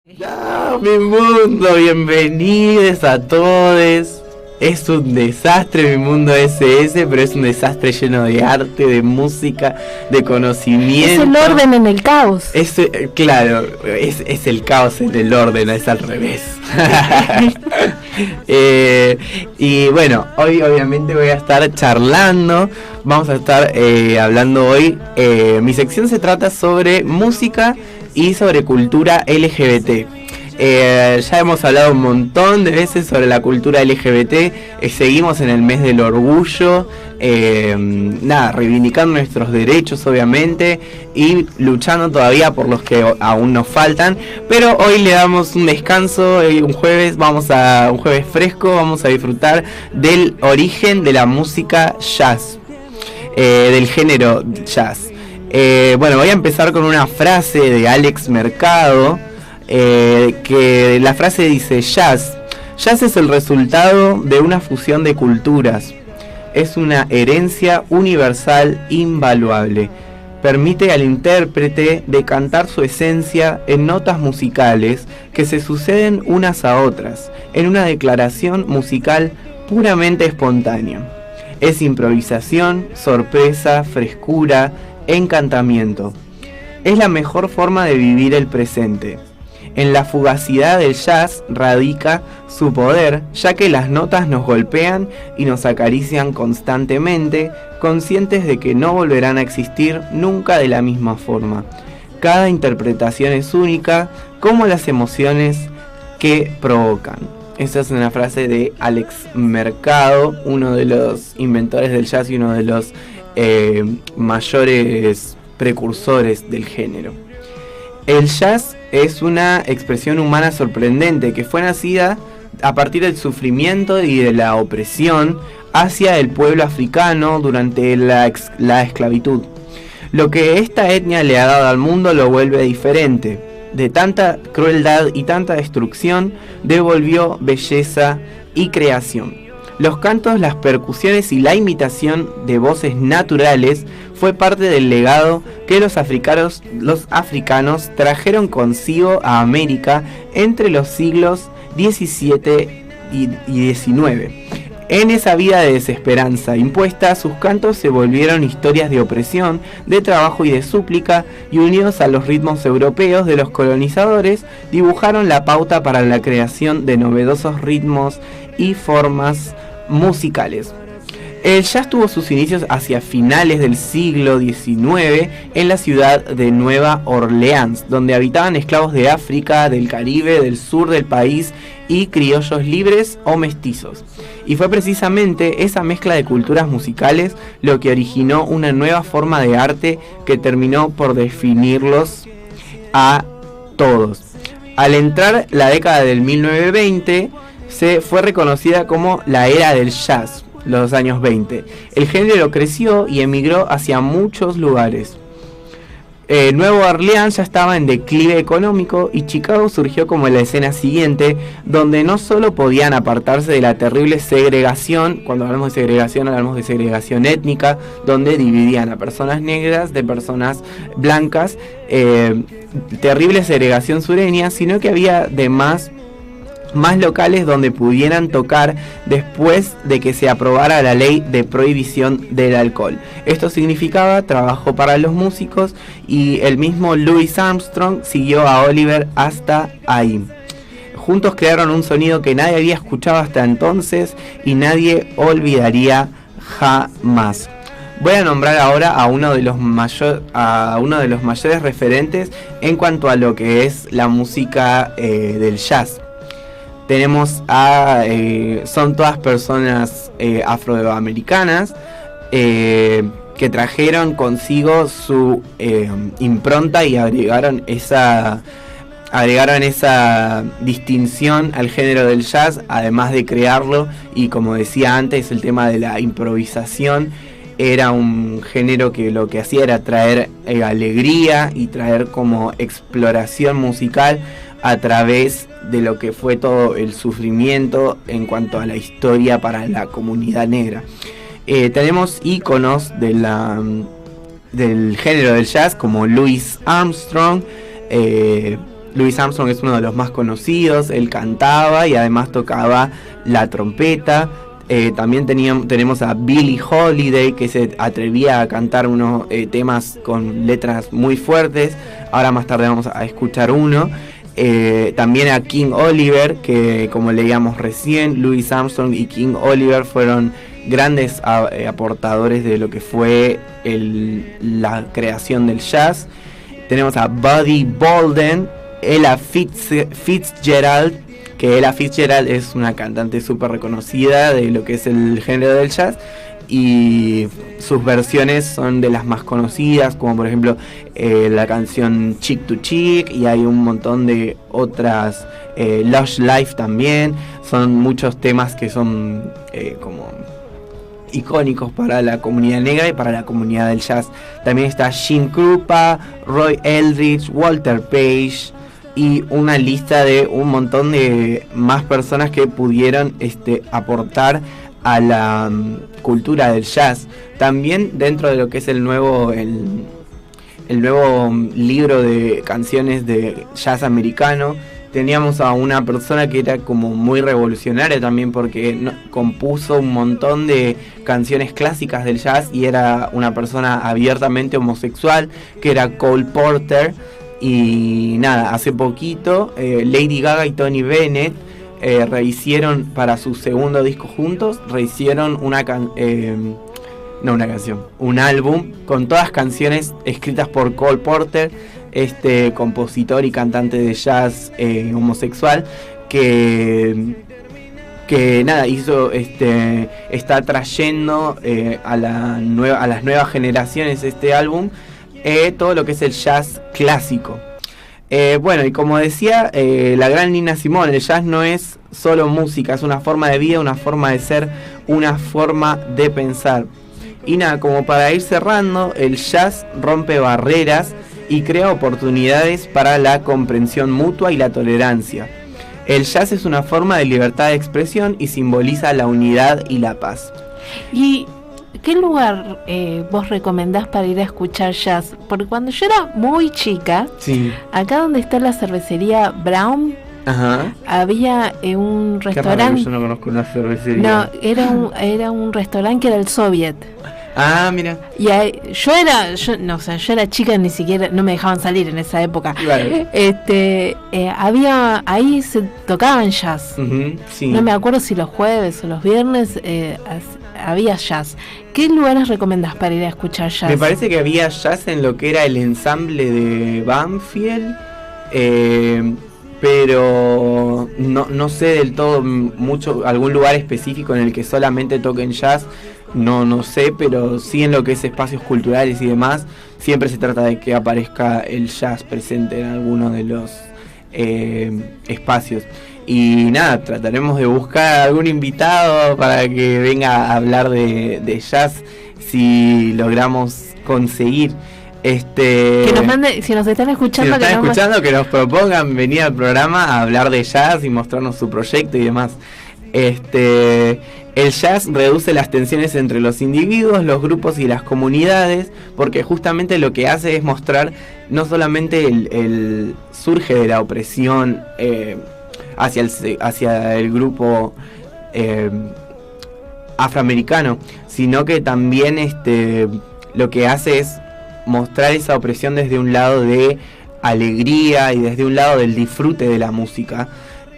¡Ya, mi mundo! Bienvenidos a todos. Es un desastre mi mundo SS, pero es un desastre lleno de arte, de música, de conocimiento. Es el orden en el caos. Claro, es el caos en el orden, es al revés. Y bueno, hoy obviamente voy a estar charlando. Vamos a estar hablando hoy. Mi sección se trata sobre música y sobre cultura LGBT. Ya hemos hablado un montón de veces sobre la cultura LGBT. Seguimos en el mes del orgullo, reivindicando nuestros derechos obviamente y luchando todavía por los que aún nos faltan. Pero hoy le damos un descanso, un jueves fresco. Vamos a disfrutar del origen de la música jazz, del género jazz. Bueno, voy a empezar con una frase de Alex Mercado, que la frase dice: Jazz es el resultado de una fusión de culturas, es una herencia universal invaluable, permite al intérprete decantar su esencia en notas musicales que se suceden unas a otras, en una declaración musical puramente espontánea. Es improvisación, sorpresa, frescura, encantamiento. Es la mejor forma de vivir el presente. En la fugacidad del jazz radica su poder, ya que las notas nos golpean y nos acarician constantemente, conscientes de que no volverán a existir nunca de la misma forma. Cada interpretación es única, como las emociones que provocan. Esa es una frase de Alex Mercado, uno de los inventores del jazz y uno de los mayores precursores del género. El jazz es una expresión humana sorprendente que fue nacida a partir del sufrimiento y de la opresión hacia el pueblo africano durante la esclavitud. Lo que esta etnia le ha dado al mundo lo vuelve diferente. De tanta crueldad y tanta destrucción devolvió belleza y creación. Los cantos, las percusiones y la imitación de voces naturales fue parte del legado que los africanos trajeron consigo a América entre los siglos XVII y XIX. En esa vida de desesperanza impuesta, sus cantos se volvieron historias de opresión, de trabajo y de súplica, y unidos a los ritmos europeos de los colonizadores, dibujaron la pauta para la creación de novedosos ritmos y formas musicales. El jazz tuvo sus inicios hacia finales del siglo XIX en la ciudad de Nueva Orleans, donde habitaban esclavos de África, del Caribe, del sur del país y criollos libres o mestizos. Y fue precisamente esa mezcla de culturas musicales lo que originó una nueva forma de arte que terminó por definirlos a todos. Al entrar la década del 1920, se fue reconocida como la era del jazz, los años 20. El género creció y emigró hacia muchos lugares. Nueva Orleans ya estaba en declive económico y Chicago surgió como la escena siguiente, donde no solo podían apartarse de la terrible segregación. Cuando hablamos de segregación étnica, donde dividían a personas negras de personas blancas, terrible segregación sureña, sino que había más locales donde pudieran tocar después de que se aprobara la ley de prohibición del alcohol. Esto significaba trabajo para los músicos y el mismo Louis Armstrong siguió a Oliver hasta ahí. Juntos crearon un sonido que nadie había escuchado hasta entonces y nadie olvidaría jamás. Voy a nombrar ahora a uno de los mayores referentes en cuanto a lo que es la música del jazz. Tenemos son todas personas afroamericanas que trajeron consigo su impronta y agregaron esa distinción al género del jazz, además de crearlo. Y como decía antes, el tema de la improvisación era un género que lo que hacía era traer alegría y traer como exploración musical a través de lo que fue todo el sufrimiento en cuanto a la historia para la comunidad negra. Tenemos íconos del género del jazz como Louis Armstrong, Louis Armstrong es uno de los más conocidos, él cantaba y además tocaba la trompeta. También tenemos a Billie Holiday, que se atrevía a cantar unos temas con letras muy fuertes. Ahora más tarde vamos a escuchar uno. También a King Oliver, que como leíamos recién, Louis Armstrong y King Oliver fueron grandes aportadores de lo que fue la creación del jazz. Tenemos a Buddy Bolden, Ella Fitzgerald, que Ella Fitzgerald es una cantante súper reconocida de lo que es el género del jazz, y sus versiones son de las más conocidas, como por ejemplo la canción Chick to Chick, y hay un montón de otras, Lush Life también. Son muchos temas que son como icónicos para la comunidad negra y para la comunidad del jazz. También está Gene Krupa, Roy Eldridge, Walter Page, y una lista de un montón de más personas que pudieron aportar a la cultura del jazz. También dentro de lo que es el nuevo libro de canciones de jazz americano, teníamos a una persona que era como muy revolucionaria también, porque compuso un montón de canciones clásicas del jazz y era una persona abiertamente homosexual, que era Cole Porter. Y nada, hace poquito Lady Gaga y Tony Bennett rehicieron para su segundo disco juntos, rehicieron un álbum con todas canciones escritas por Cole Porter, este compositor y cantante de jazz homosexual, que nada, está trayendo a las nuevas generaciones este álbum, todo lo que es el jazz clásico. Bueno, y como decía la gran Nina Simone, el jazz no es solo música, es una forma de vida, una forma de ser, una forma de pensar. Y nada, como para ir cerrando, el jazz rompe barreras y crea oportunidades para la comprensión mutua y la tolerancia. El jazz es una forma de libertad de expresión y simboliza la unidad y la paz. ¿Y qué lugar vos recomendás para ir a escuchar jazz? Porque cuando yo era muy chica, sí, acá donde está la cervecería Brown, ajá, había un restaurante. Yo no conozco una cervecería. No, era un restaurante que era el Soviet. Ah, mira. Y yo era chica, ni siquiera no me dejaban salir en esa época. Claro. Ahí se tocaban jazz. Uh-huh, sí. No me acuerdo si los jueves o los viernes había jazz. ¿Qué lugares recomendás para ir a escuchar jazz? Me parece que había jazz en lo que era el ensamble de Banfield, pero no sé del todo mucho, algún lugar específico en el que solamente toquen jazz. No sé, pero sí en lo que es espacios culturales y demás, siempre se trata de que aparezca el jazz presente en alguno de los espacios. Y nada, trataremos de buscar algún invitado para que venga a hablar de jazz, si logramos conseguir. Que nos mande, si nos están escuchando, que nos propongan venir al programa a hablar de jazz y mostrarnos su proyecto y demás. El jazz reduce las tensiones entre los individuos, los grupos y las comunidades, porque justamente lo que hace es mostrar no solamente el surge de la opresión hacia el grupo afroamericano, sino que también lo que hace es mostrar esa opresión desde un lado de alegría y desde un lado del disfrute de la música.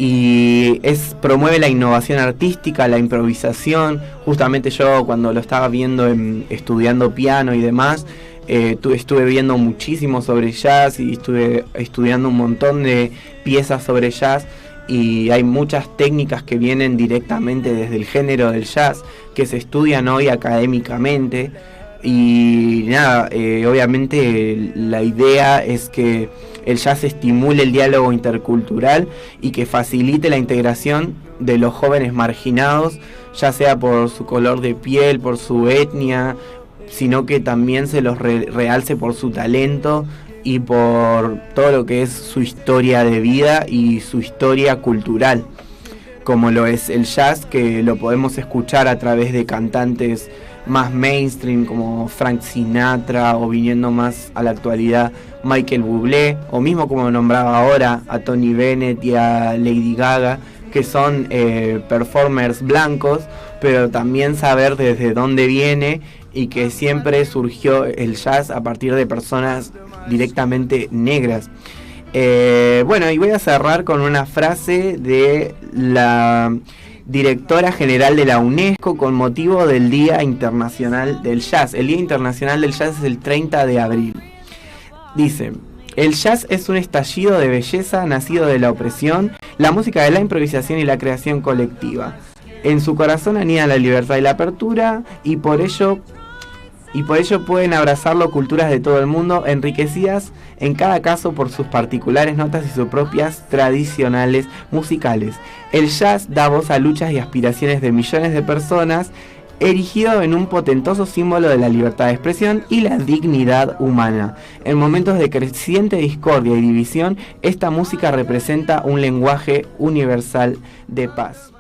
Y promueve la innovación artística, la improvisación. Justamente yo cuando lo estaba viendo estudiando piano y demás, estuve viendo muchísimo sobre jazz y estuve estudiando un montón de piezas sobre jazz, y hay muchas técnicas que vienen directamente desde el género del jazz que se estudian hoy académicamente. Y nada, obviamente la idea es que el jazz estimule el diálogo intercultural y que facilite la integración de los jóvenes marginados, ya sea por su color de piel, por su etnia, sino que también se los realce por su talento y por todo lo que es su historia de vida y su historia cultural, como lo es el jazz, que lo podemos escuchar a través de cantantes más mainstream como Frank Sinatra, o viniendo más a la actualidad Michael Bublé, o mismo como nombraba ahora a Tony Bennett y a Lady Gaga, que son performers blancos, pero también saber desde dónde viene y que siempre surgió el jazz a partir de personas directamente negras. Bueno, y voy a cerrar con una frase de la directora general de la UNESCO con motivo del Día Internacional del Jazz. El Día Internacional del Jazz es el 30 de abril. Dice: el jazz es un estallido de belleza nacido de la opresión, la música de la improvisación y la creación colectiva. En su corazón anida la libertad y la apertura, y por ello pueden abrazarlo culturas de todo el mundo, enriquecidas en cada caso por sus particulares notas y sus propias tradicionales musicales. El jazz da voz a luchas y aspiraciones de millones de personas, erigido en un potentoso símbolo de la libertad de expresión y la dignidad humana. En momentos de creciente discordia y división, esta música representa un lenguaje universal de paz.